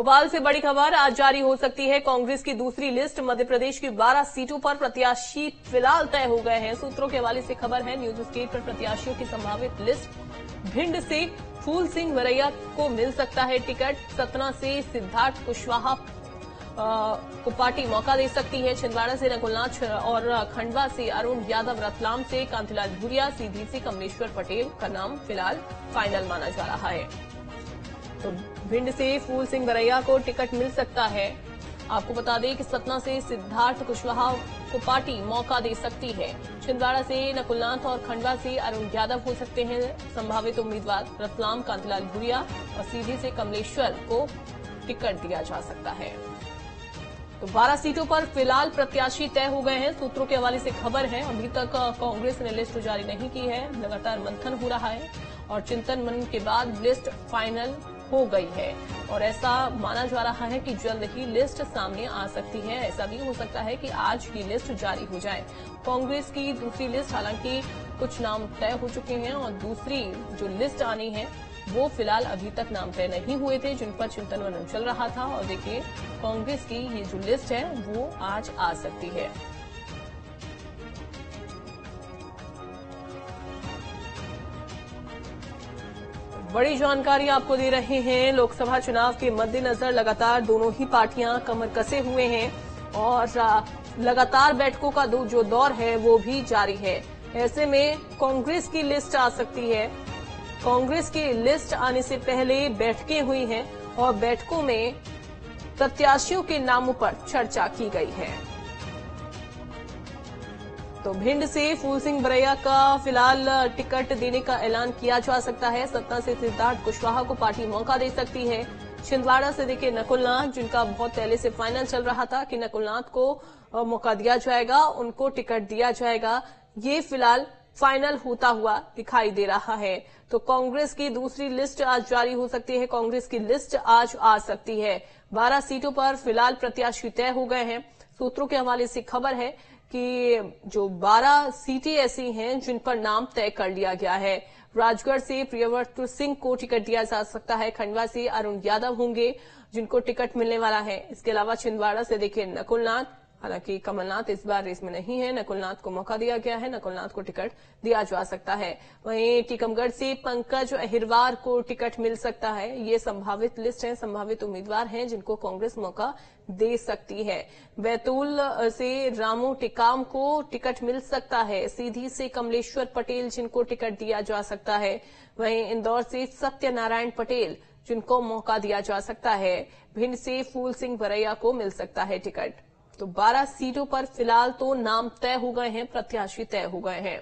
भोपाल से बड़ी खबर आज जारी हो सकती है कांग्रेस की दूसरी लिस्ट। मध्य प्रदेश की 12 सीटों पर प्रत्याशी फिलहाल तय हो गए हैं। सूत्रों के हवाले से खबर है, न्यूज स्टेट पर प्रत्याशियों की संभावित लिस्ट। भिंड से फूल सिंह वरैया को मिल सकता है टिकट। सतना से सिद्धार्थ कुशवाहा को पार्टी मौका दे सकती है। छिंदवाड़ा से नकुलनाथ और खंडवा से अरुण यादव, रतलाम से कांतिलाल भूरिया, सीधी से कमलेश्वर पटेल का नाम फिलहाल फाइनल माना जा रहा है। तो भिंड से फूल सिंह वरैया को टिकट मिल सकता है। आपको बता दें कि सतना से सिद्धार्थ कुशवाहा को पार्टी मौका दे सकती है। छिंदवाड़ा से नकुलनाथ और खंडवा से अरुण यादव हो सकते हैं संभावित उम्मीदवार। रतलाम कांतिलाल भूरिया और सीधी से कमलेश्वर को टिकट दिया जा सकता है। तो 12 सीटों पर फिलहाल प्रत्याशी तय हो गए हैं। सूत्रों के हवाले से खबर है, अभी तक कांग्रेस ने लिस्ट जारी नहीं की है। लगातार मंथन हो रहा है और चिंतन मनन के बाद लिस्ट फाइनल हो गई है और ऐसा माना जा रहा है कि जल्द ही लिस्ट सामने आ सकती है। ऐसा भी हो सकता है कि आज ही लिस्ट जारी हो जाए। कांग्रेस की दूसरी लिस्ट, हालांकि कुछ नाम तय हो चुके हैं और दूसरी जो लिस्ट आनी है वो फिलहाल अभी तक नाम तय नहीं हुए थे, जिन पर चिंतन मनन चल रहा था। और देखिए, कांग्रेस की ये जो लिस्ट है वो आज आ सकती है। बड़ी जानकारी आपको दे रहे हैं। लोकसभा चुनाव के मद्देनजर लगातार दोनों ही पार्टियां कमर कसे हुए हैं और लगातार बैठकों का जो दौर है वो भी जारी है। ऐसे में कांग्रेस की लिस्ट आ सकती है। कांग्रेस की लिस्ट आने से पहले बैठकें हुई हैं और बैठकों में प्रत्याशियों के नामों पर चर्चा की गई है। तो भिंड से फूल सिंह वरैया का फिलहाल टिकट देने का ऐलान किया जा सकता है। सतना से सिद्धार्थ कुशवाहा को पार्टी मौका दे सकती है। छिंदवाड़ा से देखिए नकुलनाथ, जिनका बहुत पहले से फाइनल चल रहा था कि नकुलनाथ को मौका दिया जाएगा, उनको टिकट दिया जाएगा, ये फिलहाल फाइनल होता हुआ दिखाई दे रहा है। तो कांग्रेस की दूसरी लिस्ट आज जारी हो सकती है। कांग्रेस की लिस्ट आज आ सकती है। 12 सीटों पर फिलहाल प्रत्याशी तय हो गए हैं। सूत्रों के हवाले से खबर है कि जो 12 सीटें ऐसी हैं जिन पर नाम तय कर लिया गया है। राजगढ़ से प्रियव्रत सिंह को टिकट दिया जा सकता है। खंडवा से अरुण यादव होंगे जिनको टिकट मिलने वाला है। इसके अलावा छिंदवाड़ा से देखिए नकुलनाथ, हालांकि कमलनाथ इस बार रेस में नहीं है, नकुलनाथ को मौका दिया गया है, नकुलनाथ को टिकट दिया जा सकता है। वहीं टीकमगढ़ से पंकज अहिरवार को टिकट मिल सकता है। ये संभावित लिस्ट है, संभावित उम्मीदवार हैं जिनको कांग्रेस मौका दे सकती है। बैतूल से रामू टिकाम को टिकट मिल सकता है। सीधी से कमलेश्वर पटेल जिनको टिकट दिया जा सकता है। वहीं इंदौर से सत्यनारायण पटेल जिनको मौका दिया जा सकता है। भिंड से फूल सिंह वरैया को मिल सकता है टिकट। तो 12 सीटों पर फिलहाल तो नाम तय हो गए हैं, प्रत्याशी तय हो गए हैं।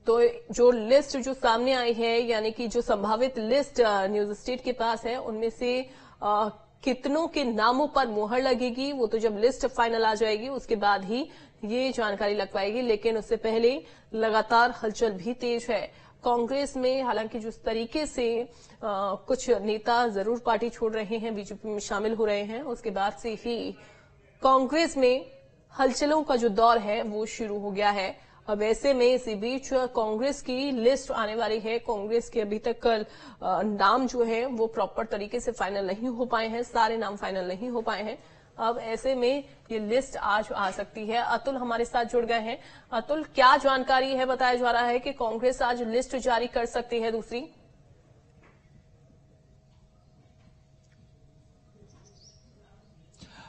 तो जो लिस्ट जो सामने आई है, यानी कि जो संभावित लिस्ट न्यूज स्टेट के पास है, उनमें से कितनों के नामों पर मुहर लगेगी वो तो जब लिस्ट फाइनल आ जाएगी उसके बाद ही ये जानकारी लग पाएगी। लेकिन उससे पहले लगातार हलचल भी तेज है कांग्रेस में। हालांकि जिस तरीके से कुछ नेता जरूर पार्टी छोड़ रहे हैं, बीजेपी में शामिल हो रहे हैं, उसके बाद से ही कांग्रेस में हलचलों का जो दौर है वो शुरू हो गया है। अब ऐसे में इसी बीच कांग्रेस की लिस्ट आने वाली है। कांग्रेस के अभी तक नाम जो है वो प्रॉपर तरीके से फाइनल नहीं हो पाए हैं, सारे नाम फाइनल नहीं हो पाए हैं। अब ऐसे में ये लिस्ट आज आ सकती है। अतुल हमारे साथ जुड़ गए हैं। अतुल, क्या जानकारी है? बताया जा रहा है कि कांग्रेस आज लिस्ट जारी कर सकती है दूसरी।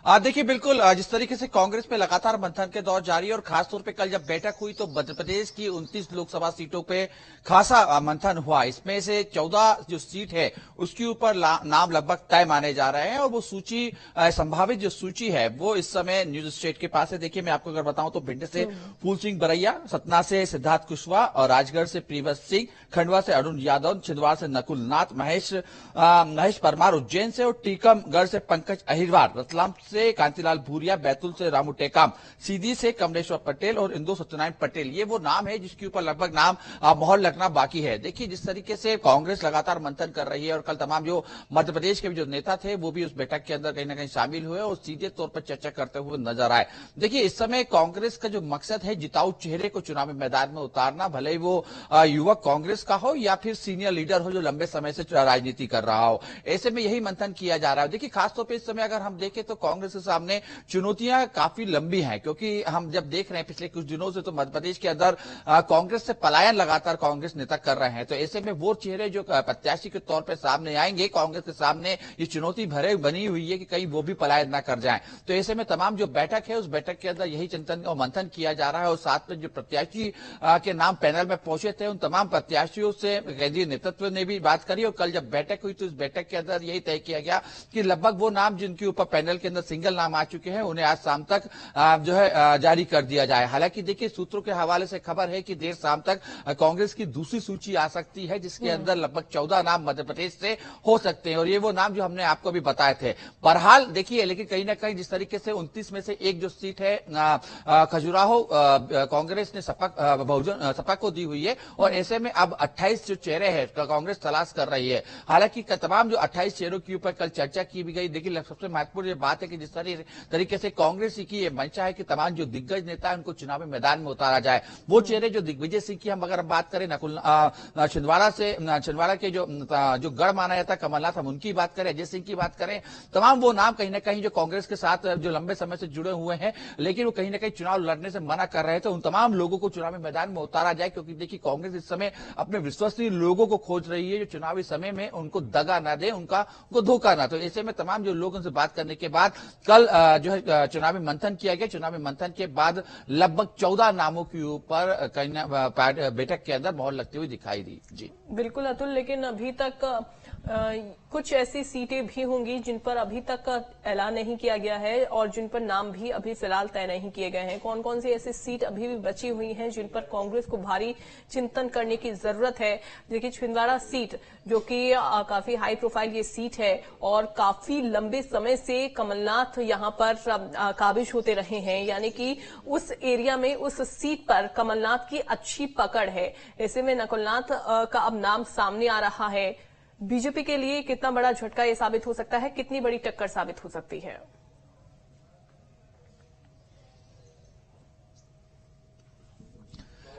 देखिए, बिल्कुल जिस तरीके से कांग्रेस में लगातार मंथन के दौर जारी है और खासतौर पे कल जब बैठक हुई तो मध्य प्रदेश की 29 लोकसभा सीटों पे खासा मंथन हुआ। इसमें से 14 जो सीट है उसके ऊपर नाम लगभग तय माने जा रहे हैं और वो सूची, संभावित जो सूची है वो इस समय न्यूज स्टेट के पास है। देखिए, मैं आपको अगर बताऊं तो भिंड से फूल सिंह वरैया, सतना से सिद्धार्थ कुशवाहा और राजगढ़ से प्रियव्रत सिंह, खंडवा से अरुण यादव, छिंदवाड़ा से नकुलनाथ, महेश परमार उज्जैन से और टीकमगढ़ से पंकज अहिरवार, रतलाम से कांतिलाल भूरिया, बैतूल से रामू टेकाम, सीधी से कमलेश्वर पटेल और इंदु सत्यनारायण पटेल, ये वो नाम है जिसके ऊपर लगभग नाम मोहर लगना बाकी है। देखिए जिस तरीके से कांग्रेस लगातार मंथन कर रही है और कल तमाम जो मध्य प्रदेश के जो नेता थे वो भी उस बैठक के अंदर कहीं ना कहीं शामिल हुए और सीधे तौर पर चर्चा करते हुए नजर आए। देखिए इस समय कांग्रेस का जो मकसद है जिताऊ चेहरे को चुनावी मैदान में उतारना, भले ही वो युवक कांग्रेस का हो या फिर सीनियर लीडर हो जो लंबे समय से राजनीति कर रहा हो, ऐसे में यही मंथन किया जा रहा है। देखिए खासतौर पर इस समय अगर हम देखें तो कांग्रेस के सामने चुनौतियां काफी लंबी हैं, क्योंकि हम जब देख रहे हैं पिछले कुछ दिनों से तो मध्य प्रदेश के अंदर कांग्रेस से पलायन लगातार कांग्रेस नेता कर रहे हैं। तो ऐसे में वो चेहरे जो प्रत्याशी के तौर पर सामने आएंगे, कांग्रेस के सामने ये चुनौती भरे बनी हुई है कि कहीं वो भी पलायन ना कर जाएं। तो ऐसे में तमाम जो बैठक है उस बैठक के अंदर यही चिंतन और मंथन किया जा रहा है और साथ में जो प्रत्याशी के नाम पैनल में पहुंचे थे उन तमाम प्रत्याशियों से केंद्रीय नेतृत्व ने भी बात करी और कल जब बैठक हुई तो इस बैठक के अंदर यही तय किया गया कि लगभग वो नाम जिनके ऊपर पैनल के अंदर सिंगल नाम आ चुके हैं उन्हें आज शाम तक जो है जारी कर दिया जाए। हालांकि देखिए सूत्रों के हवाले से खबर है कि देर शाम तक कांग्रेस की दूसरी सूची आ सकती है जिसके अंदर लगभग 14 नाम मध्य प्रदेश से हो सकते हैं और ये वो नाम जो हमने आपको भी बताए थे। बहरहाल देखिए लेकिन कहीं ना कहीं जिस तरीके से 29 में से एक जो सीट है खजुराहो कांग्रेस ने सपा को दी हुई है और ऐसे में अब 28 जो चेहरे हैं कांग्रेस तलाश कर रही है। हालांकि तमाम जो 28 चेहरों के ऊपर कल चर्चा की भी गई। देखिए सबसे महत्वपूर्ण ये बात है कि जिस तरीके से कांग्रेस की ये मंशा है कि तमाम जो दिग्गज नेता है उनको चुनावी मैदान में उतारा जाए। वो चेहरे जो दिग्विजय सिंह की हम अगर बात करें छिंदवाड़ा के जो गढ़ माना जाता है कमलनाथ, हम उनकी बात करें, अजय सिंह की बात करें, तमाम वो नाम कहीं ना कहीं जो कांग्रेस के साथ जो लंबे समय से जुड़े हुए हैं लेकिन वो कहीं ना कहीं चुनाव लड़ने से मना कर रहे थे, उन तमाम लोगों को चुनावी मैदान में उतारा जाए। क्योंकि देखिए कांग्रेस इस समय अपने विश्वसनीय लोगों को खोज रही है जो चुनावी समय में उनको दगा ना दे, उनको धोखा ना। तो ऐसे में तमाम जो लोगों से बात करने के बाद कल जो है चुनावी मंथन किया गया। चुनावी मंथन के बाद लगभग 14 नामों के ऊपर बैठक के अंदर मोहर लगती हुई दिखाई दी। जी बिल्कुल अतुल, लेकिन अभी तक कुछ ऐसी सीटें भी होंगी जिन पर अभी तक ऐलान नहीं किया गया है और जिन पर नाम भी अभी फिलहाल तय नहीं किए गए हैं। कौन कौन सी ऐसी सीट अभी भी बची हुई हैं जिन पर कांग्रेस को भारी चिंतन करने की जरूरत है? देखिए छिंदवाड़ा सीट जो कि काफी हाई प्रोफाइल ये सीट है और काफी लंबे समय से कमलनाथ यहां पर काबिज होते रहे हैं, यानी कि उस एरिया में उस सीट पर कमलनाथ की अच्छी पकड़ है। ऐसे में नकुलनाथ का अब नाम सामने आ रहा है। बीजेपी के लिए कितना बड़ा झटका ये साबित हो सकता है, कितनी बड़ी टक्कर साबित हो सकती है?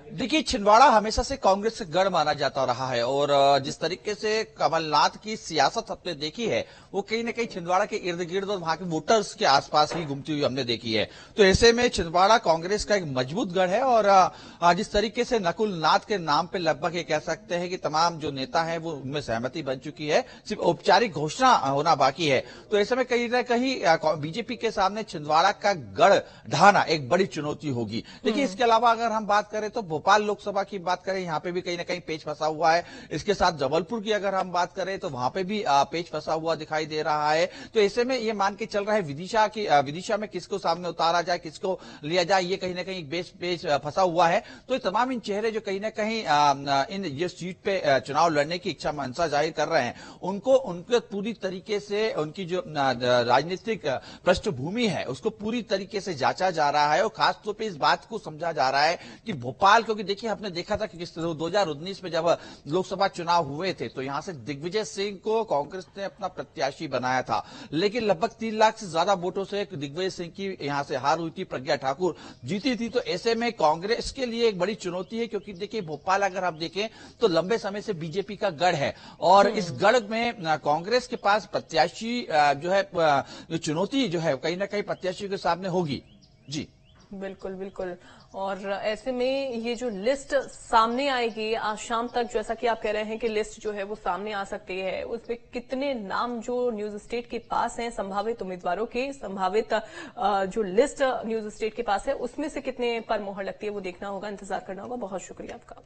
देखिए छिंदवाड़ा हमेशा से कांग्रेस से गढ़ माना जाता रहा है और जिस तरीके से कमलनाथ की सियासत हमने देखी है वो कहीं ना कहीं छिंदवाड़ा के इर्द गिर्द और वहां के वोटर्स के आसपास ही घूमती हुई हमने देखी है। तो ऐसे में छिंदवाड़ा कांग्रेस का एक मजबूत गढ़ है और जिस तरीके से नकुलनाथ के नाम पे लगभग ये कह सकते हैं कि तमाम जो नेता है वो उनमें सहमति बन चुकी है, सिर्फ औपचारिक घोषणा होना बाकी है। तो ऐसे में कहीं ना कहीं बीजेपी के सामने छिंदवाड़ा का गढ़ ढाना एक बड़ी चुनौती होगी। देखिए इसके अलावा अगर हम बात करें तो भोपाल लोकसभा की बात करें, यहां पे भी कहीं ना कहीं पेच फंसा हुआ है। इसके साथ जबलपुर की अगर हम बात करें तो वहां पे भी पेच फंसा हुआ दिखाई दे रहा है। तो ऐसे में ये मान के चल रहा है विदिशा में किसको सामने उतारा जाए, किसको लिया जाए, ये कहीं ना कहीं पेच फंसा हुआ है। तो ये तमाम इन चेहरे जो कहीं ना कहीं इन ये सीट पे चुनाव लड़ने की इच्छा मंशा जाहिर कर रहे हैं, उनको पूरी तरीके से उनकी जो राजनीतिक पृष्ठभूमि है उसको पूरी तरीके से जांचा जा रहा है और खासतौर पर इस बात को समझा जा रहा है कि भोपाल, क्योंकि देखिए आपने देखा था कि 2019 में जब लोकसभा चुनाव हुए थे तो यहां से दिग्विजय सिंह को कांग्रेस ने अपना प्रत्याशी बनाया था, लेकिन लगभग 3 लाख से ज्यादा वोटों से दिग्विजय सिंह की यहां से हार हुई थी, प्रज्ञा ठाकुर जीती थी। तो ऐसे में कांग्रेस के लिए एक बड़ी चुनौती है, क्योंकि देखिए भोपाल अगर आप देखें तो लंबे समय से बीजेपी का गढ़ है और इस गढ़ में कांग्रेस के पास प्रत्याशी जो है चुनौती जो है कहीं ना कहीं प्रत्याशी के सामने होगी। जी बिल्कुल बिल्कुल, और ऐसे में ये जो लिस्ट सामने आएगी आज शाम तक, जैसा कि आप कह रहे हैं कि लिस्ट जो है वो सामने आ सकती है, उसमें कितने नाम जो न्यूज स्टेट के पास हैं संभावित उम्मीदवारों के, संभावित जो लिस्ट न्यूज स्टेट के पास है उसमें से कितने पर मोहर लगती है वो देखना होगा, इंतजार करना होगा। बहुत शुक्रिया आपका।